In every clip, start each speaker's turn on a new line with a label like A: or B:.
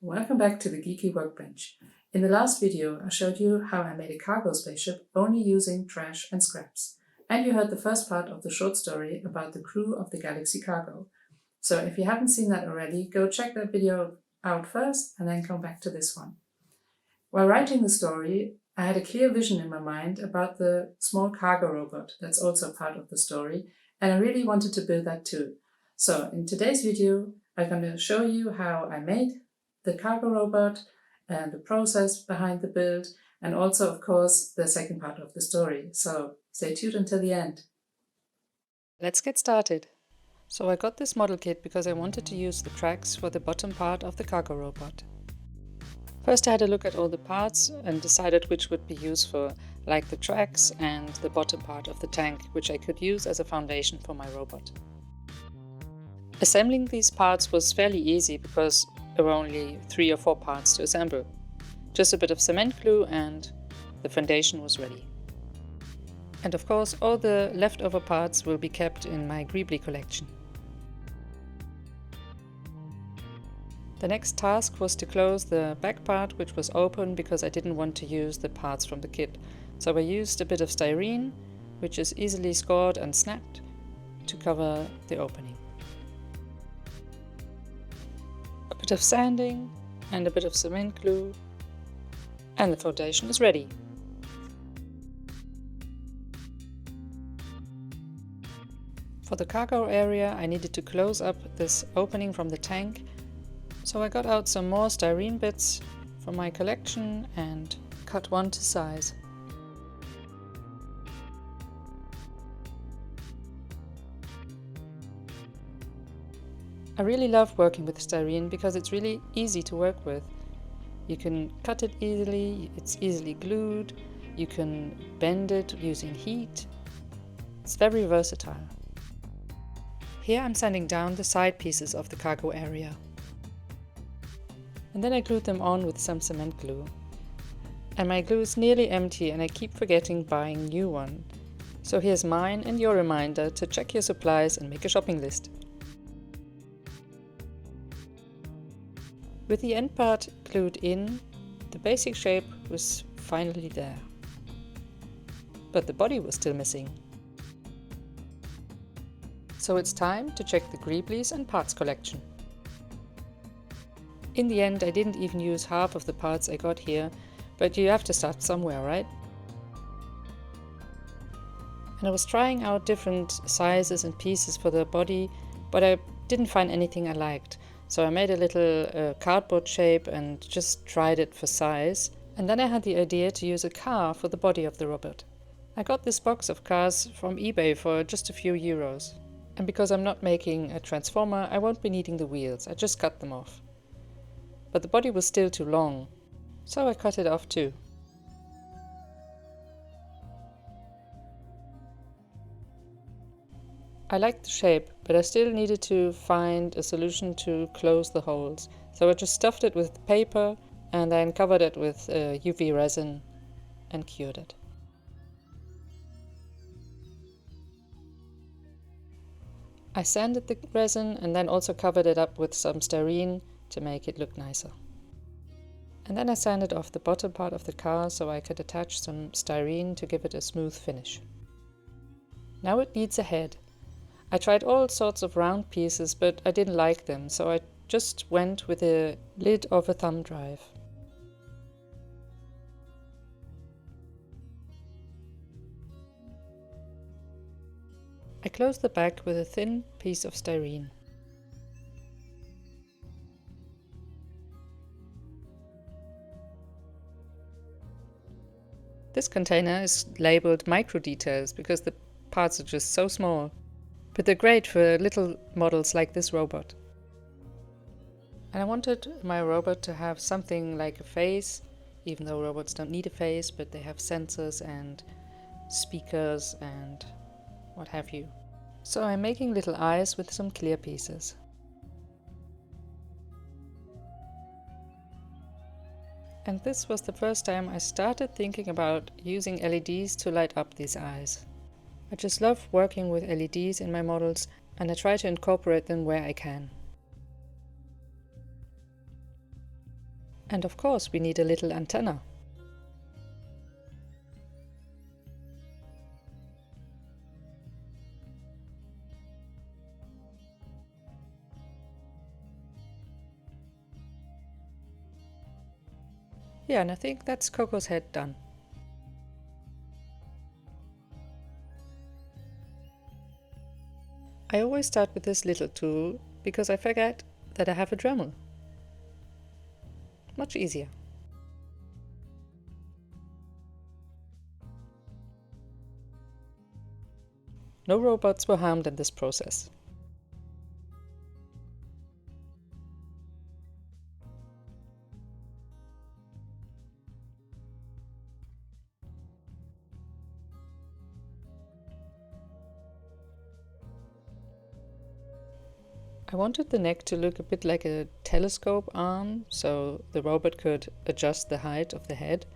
A: Welcome back to the Geeky Workbench. In the last video, I showed you how I made a cargo spaceship only using trash and scraps. And you heard the first part of the short story about the crew of the Galaxy cargo. So if you haven't seen that already, go check that video out first and then come back to this one. While writing the story, I had a clear vision in my mind about the small cargo robot that's also part of the story, and I really wanted to build that too. So in today's video, I'm going to show you how I made the cargo robot and the process behind the build, and also, of course, the second part of the story. So stay tuned until the end.
B: Let's get started. So I got this model kit because I wanted to use the tracks for the bottom part of the cargo robot. First I had a look at all the parts and decided which would be useful, like the tracks and the bottom part of the tank, which I could use as a foundation for my robot. Assembling these parts was fairly easy because there were only 3 or 4 parts to assemble. Just a bit of cement glue and the foundation was ready. And of course, all the leftover parts will be kept in my greeblies collection. The next task was to close the back part, which was open because I didn't want to use the parts from the kit. So I used a bit of styrene, which is easily scored and snapped, to cover the opening. A bit of sanding and a bit of cement glue, and the foundation is ready. For the cargo area, I needed to close up this opening from the tank, so I got out some more styrene bits from my collection and cut one to size. I really love working with styrene because it's really easy to work with. You can cut it easily, it's easily glued, you can bend it using heat. It's very versatile. Here I'm sanding down the side pieces of the cargo area. And then I glued them on with some cement glue. And my glue is nearly empty and I keep forgetting buying new one. So here's mine and your reminder to check your supplies and make a shopping list. With the end part glued in, the basic shape was finally there. But the body was still missing. So it's time to check the greeblies and parts collection. In the end, I didn't even use half of the parts I got here, but you have to start somewhere, right? And I was trying out different sizes and pieces for the body, but I didn't find anything I liked. So I made a little cardboard shape and just tried it for size. And then I had the idea to use a car for the body of the robot. I got this box of cars from eBay for just a few euros. And because I'm not making a transformer, I won't be needing the wheels, I just cut them off. But the body was still too long, so I cut it off too. I liked the shape, but I still needed to find a solution to close the holes. So I just stuffed it with paper and then covered it with UV resin and cured it. I sanded the resin and then also covered it up with some styrene to make it look nicer. And then I sanded off the bottom part of the car so I could attach some styrene to give it a smooth finish. Now it needs a head. I tried all sorts of round pieces, but I didn't like them, so I just went with the lid of a thumb drive. I closed the back with a thin piece of styrene. This container is labeled micro details because the parts are just so small, but they're great for little models like this robot. And I wanted my robot to have something like a face, even though robots don't need a face, but they have sensors and speakers and what have you. So I'm making little eyes with some clear pieces. And this was the first time I started thinking about using LEDs to light up these eyes. I just love working with LEDs in my models and I try to incorporate them where I can. And of course we need a little antenna. Yeah, and I think that's Coco's head done. I always start with this little tool because I forget that I have a Dremel. Much easier. No robots were harmed in this process. I wanted the neck to look a bit like a telescope arm, so the robot could adjust the height of the head.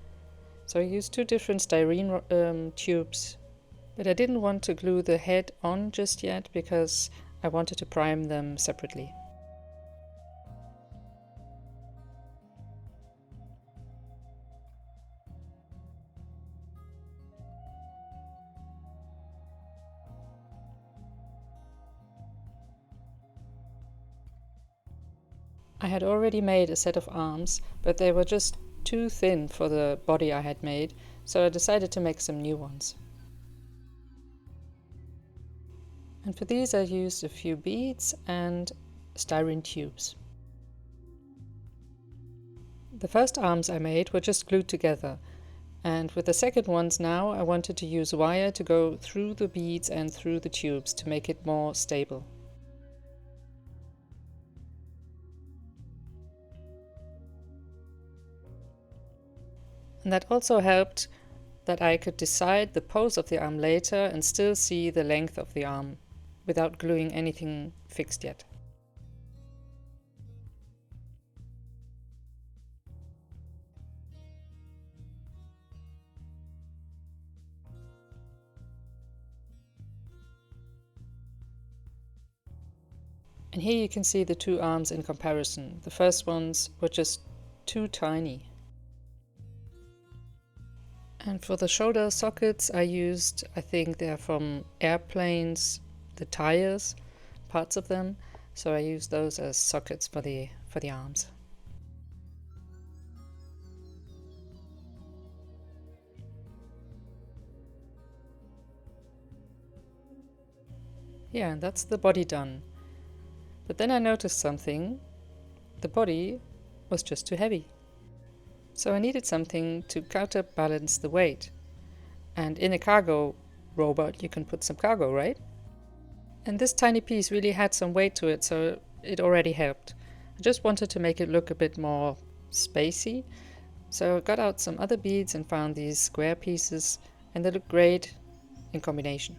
B: So I used 2 different styrene tubes, but I didn't want to glue the head on just yet because I wanted to prime them separately. I had already made a set of arms, but they were just too thin for the body I had made, so I decided to make some new ones. And for these I used a few beads and styrene tubes. The first arms I made were just glued together, and with the second ones now I wanted to use wire to go through the beads and through the tubes to make it more stable. And that also helped that I could decide the pose of the arm later and still see the length of the arm without gluing anything fixed yet. And here you can see the 2 arms in comparison. The first ones were just too tiny. And for the shoulder sockets I used, I think they're from airplanes, the tires, parts of them. So I used those as sockets for the arms. Yeah, and that's the body done. But then I noticed something. The body was just too heavy. So I needed something to counterbalance the weight. And in a cargo robot you can put some cargo, right? And this tiny piece really had some weight to it, so it already helped. I just wanted to make it look a bit more spacey. So I got out some other beads and found these square pieces, and they look great in combination.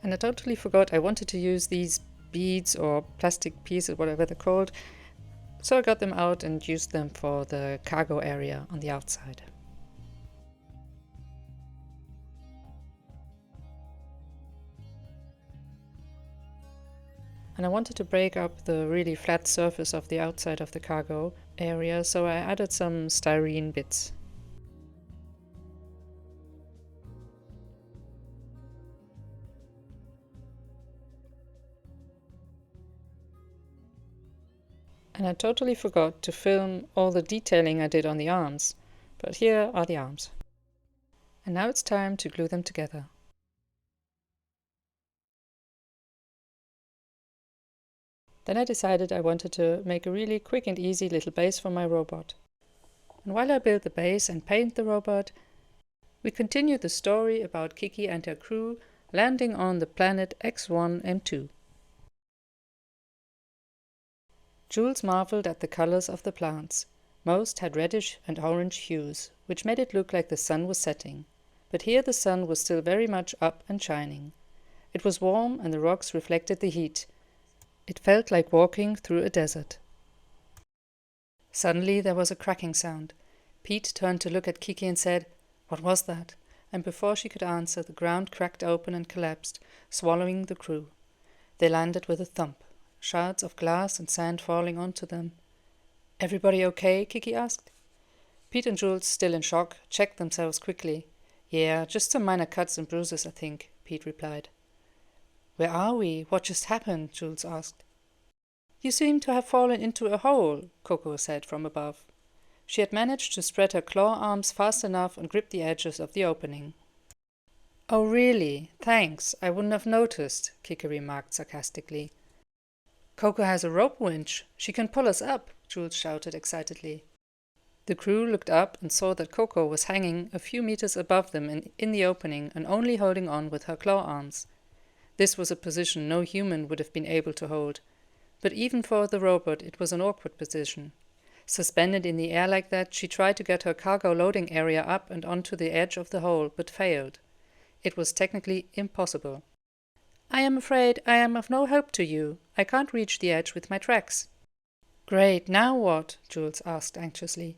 B: And I totally forgot I wanted to use these beads or plastic pieces, whatever they're called. So I got them out and used them for the cargo area on the outside. And I wanted to break up the really flat surface of the outside of the cargo area, so I added some styrene bits. And I totally forgot to film all the detailing I did on the arms, but here are the arms. And now it's time to glue them together. Then I decided I wanted to make a really quick and easy little base for my robot. And while I build the base and paint the robot, we continue the story about Kikki and her crew landing on the planet X1M2. Jules marveled at the colors of the plants. Most had reddish and orange hues, which made it look like the sun was setting. But here the sun was still very much up and shining. It was warm and the rocks reflected the heat. It felt like walking through a desert. Suddenly there was a cracking sound. Pete turned to look at Kikki and said, "What was that?" And before she could answer, the ground cracked open and collapsed, swallowing the crew. They landed with a thump, shards of glass and sand falling onto them. "Everybody okay?" Kikki asked. Pete and Jules, still in shock, checked themselves quickly. "Yeah, just some minor cuts and bruises, I think," Pete replied. "Where are we? What just happened?" Jules asked. "You seem to have fallen into a hole," Coco said from above. She had managed to spread her claw arms fast enough and grip the edges of the opening. "Oh really? Thanks, I wouldn't have noticed," Kikki remarked sarcastically. "Coco has a rope winch. She can pull us up," Jules shouted excitedly. The crew looked up and saw that Coco was hanging a few meters above them in the opening and only holding on with her claw arms. This was a position no human would have been able to hold. But even for the robot it was an awkward position. Suspended in the air like that, she tried to get her cargo loading area up and onto the edge of the hole, but failed. It was technically impossible. "I am afraid I am of no help to you. I can't reach the edge with my tracks." "Great, now what?" Jules asked anxiously.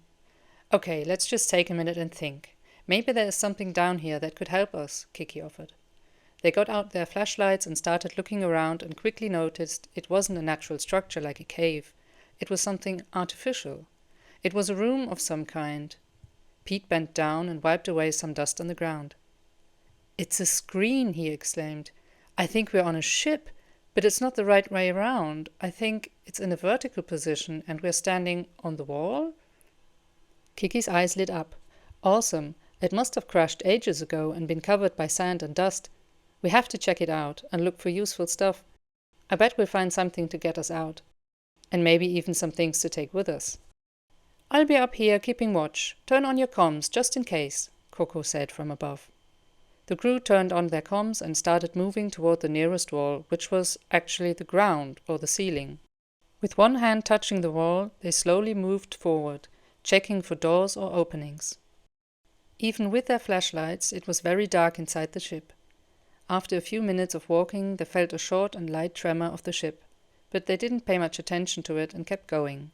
B: "Okay, let's just take a minute and think. Maybe there is something down here that could help us," Kikki offered. They got out their flashlights and started looking around and quickly noticed it wasn't a natural structure like a cave. It was something artificial. It was a room of some kind. Pete bent down and wiped away some dust on the ground. "It's a screen," he exclaimed. "I think we're on a ship, but it's not the right way around. I think it's in a vertical position and we're standing on the wall?" Kikki's eyes lit up. "Awesome. It must have crashed ages ago and been covered by sand and dust. We have to check it out and look for useful stuff. I bet we'll find something to get us out. And maybe even some things to take with us." "I'll be up here keeping watch. Turn on your comms, just in case," Coco said from above. The crew turned on their comms and started moving toward the nearest wall, which was actually the ground or the ceiling. With one hand touching the wall, they slowly moved forward, checking for doors or openings. Even with their flashlights, it was very dark inside the ship. After a few minutes of walking, they felt a short and light tremor of the ship, but they didn't pay much attention to it and kept going.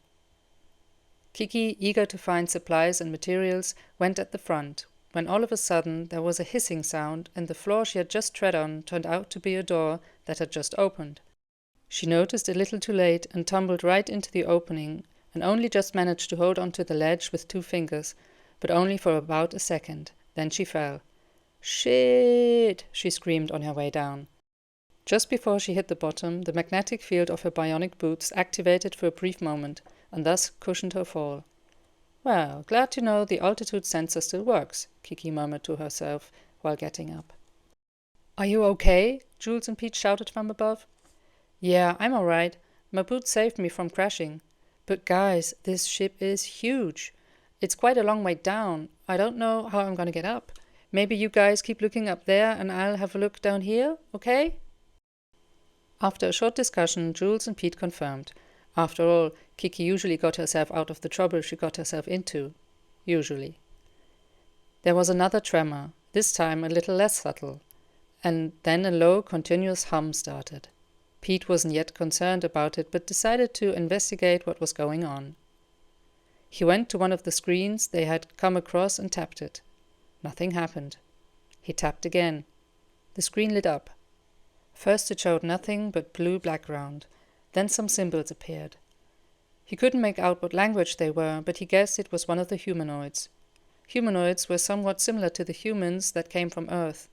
B: Kikki, eager to find supplies and materials, went at the front, when all of a sudden there was a hissing sound and the floor she had just tread on turned out to be a door that had just opened. She noticed a little too late and tumbled right into the opening and only just managed to hold onto the ledge with 2 fingers, but only for about a second. Then she fell. "Shit!" she screamed on her way down. Just before she hit the bottom, the magnetic field of her bionic boots activated for a brief moment and thus cushioned her fall. "Well, glad to know the altitude sensor still works," Kikki murmured to herself while getting up. "Are you okay?" Jules and Pete shouted from above. "Yeah, I'm all right. My boots saved me from crashing. But guys, this ship is huge. It's quite a long way down. I don't know how I'm going to get up. Maybe you guys keep looking up there and I'll have a look down here, okay?" After a short discussion, Jules and Pete confirmed. After all, Kikki usually got herself out of the trouble she got herself into. Usually. There was another tremor, this time a little less subtle. And then a low, continuous hum started. Pete wasn't yet concerned about it, but decided to investigate what was going on. He went to one of the screens they had come across and tapped it. Nothing happened. He tapped again. The screen lit up. First it showed nothing but blue background. Then some symbols appeared. He couldn't make out what language they were, but he guessed it was one of the humanoids. Humanoids were somewhat similar to the humans that came from Earth.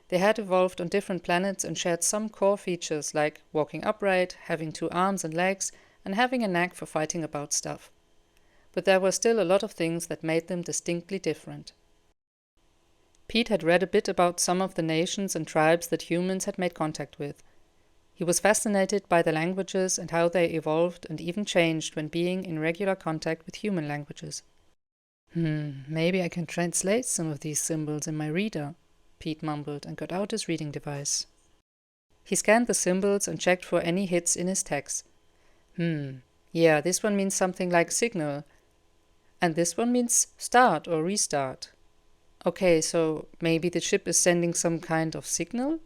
B: They had evolved on different planets and shared some core features like walking upright, having 2 arms and legs, and having a knack for fighting about stuff. But there were still a lot of things that made them distinctly different. Pete had read a bit about some of the nations and tribes that humans had made contact with. He was fascinated by the languages and how they evolved and even changed when being in regular contact with human languages. Maybe I can translate some of these symbols in my reader, Pete mumbled and got out his reading device. He scanned the symbols and checked for any hits in his text. Yeah, this one means something like signal. And this one means start or restart. Okay, so maybe the ship is sending some kind of signal?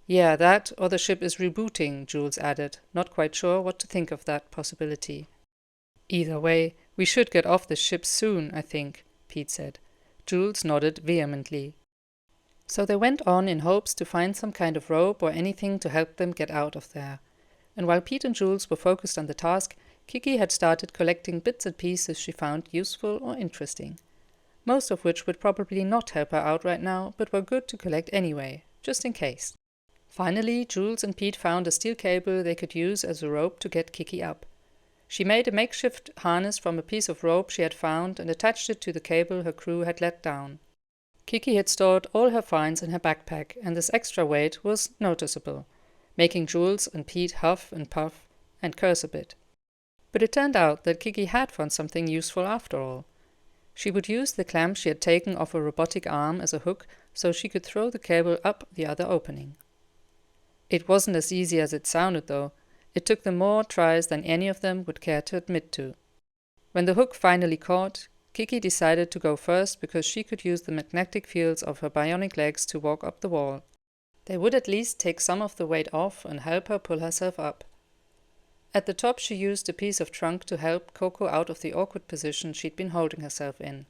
B: Yeah, that or the ship is rebooting, Jules added, not quite sure what to think of that possibility. Either way, we should get off the ship soon, I think, Pete said. Jules nodded vehemently. So they went on in hopes to find some kind of rope or anything to help them get out of there. And while Pete and Jules were focused on the task, Kikki had started collecting bits and pieces she found useful or interesting. Most of which would probably not help her out right now, but were good to collect anyway, just in case. Finally, Jules and Pete found a steel cable they could use as a rope to get Kikki up. She made a makeshift harness from a piece of rope she had found and attached it to the cable her crew had let down. Kikki had stored all her finds in her backpack, and this extra weight was noticeable, making Jules and Pete huff and puff and curse a bit. But it turned out that Kikki had found something useful after all. She would use the clamp she had taken off a robotic arm as a hook so she could throw the cable up the other opening. It wasn't as easy as it sounded, though. It took them more tries than any of them would care to admit to. When the hook finally caught, Kikki decided to go first because she could use the magnetic fields of her bionic legs to walk up the wall. They would at least take some of the weight off and help her pull herself up. At the top she used a piece of trunk to help Coco out of the awkward position she'd been holding herself in.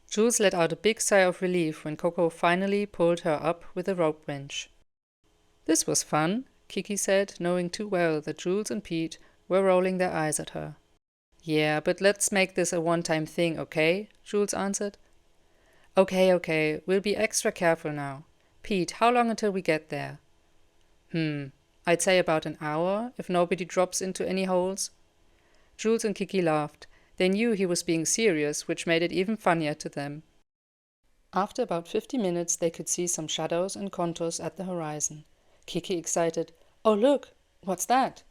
B: Jules let out a big sigh of relief when Coco finally pulled her up with a rope winch. "This was fun," Kikki said, knowing too well that Jules and Pete were rolling their eyes at her. "Yeah, but let's make this a one-time thing, okay?" Jules answered. Okay, we'll be extra careful now. Pete, how long until we get there?" I'd say about an hour, if nobody drops into any holes." Jules and Kikki laughed. They knew he was being serious, which made it even funnier to them. After about 50 minutes they could see some shadows and contours at the horizon. Kikki excited, "Oh look, what's that?"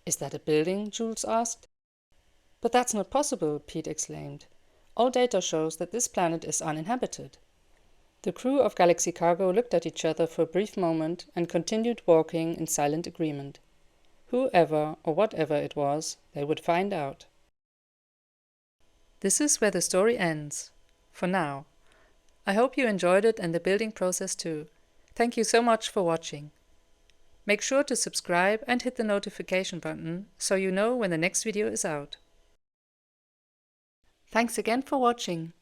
B: "Is that a building?" Jules asked. "But that's not possible," Pete exclaimed. "All data shows that this planet is uninhabited." The crew of Galaxy Cargo looked at each other for a brief moment and continued walking in silent agreement. Whoever or whatever it was, they would find out. This is where the story ends. For now. I hope you enjoyed it and the building process too. Thank you so much for watching. Make sure to subscribe and hit the notification button so you know when the next video is out. Thanks again for watching.